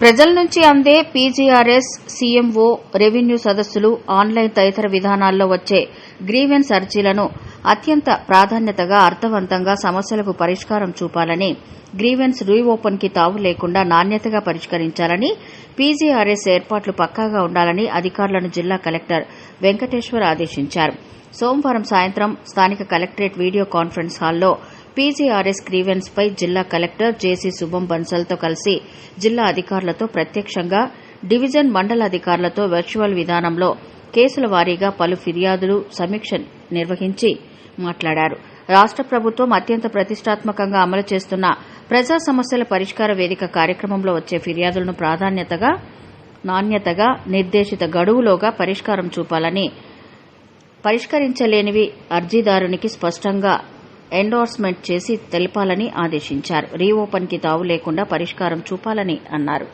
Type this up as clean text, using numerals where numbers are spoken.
ప్రజల నుంచి అందే పీజీఆర్ఎస్, సీఎంఓ, రెవెన్యూ సదస్సులు, ఆన్లైన్ తదితర విధానాల్లో వచ్చే గ్రీవెన్స్ అర్జీలను అత్యంత ప్రాధాన్యతగా అర్థవంతంగా సమస్యలకు పరిష్కారం చూపాలని, గ్రీవెన్స్ రీఓపెన్ కి తావు లేకుండా నాణ్యతగా పరిష్కరించాలని, పీజీఆర్ఎస్ ఏర్పాట్లు పక్కాగా ఉండాలని అధికారులను జిల్లా కలెక్టర్ వెంకటేశ్వర్ ఆదేశించారు. సోమవారం సాయంత్రం స్థానిక కలెక్టరేట్ వీడియో కాన్ఫరెన్స్ హాల్లో పీజీఆర్ఎస్ గ్రీవెన్స్ పై జిల్లా కలెక్టర్ జేసీ శుభం బన్సల్తో కలిసి జిల్లా అధికారులతో ప్రత్యక్షంగా, డివిజన్, మండల అధికారులతో వర్చువల్ విధానంలో కేసుల వారీగా పలు ఫిర్యాదులు సమీక్ష నిర్వహించి మాట్లాడారు. రాష్ట ప్రభుత్వం అత్యంత ప్రతిష్టాత్మకంగా అమలు చేస్తున్న ప్రజా సమస్యల పరిష్కార వేదిక కార్యక్రమంలో వచ్చే ఫిర్యాదులను ప్రాధాన్యతగా, నాణ్యతగా, నిర్దేశిత గడువులోగా పరిష్కారం చూపాలని, పరిష్కరించలేనివి అర్జీదారునికి స్పష్టంగా ఎండోర్స్మెంట్ చేసి తెలపాలని ఆదేశించారు. రీఓపెన్ కి తావు లేకుండా పరిష్కారం చూపాలని అన్నారు.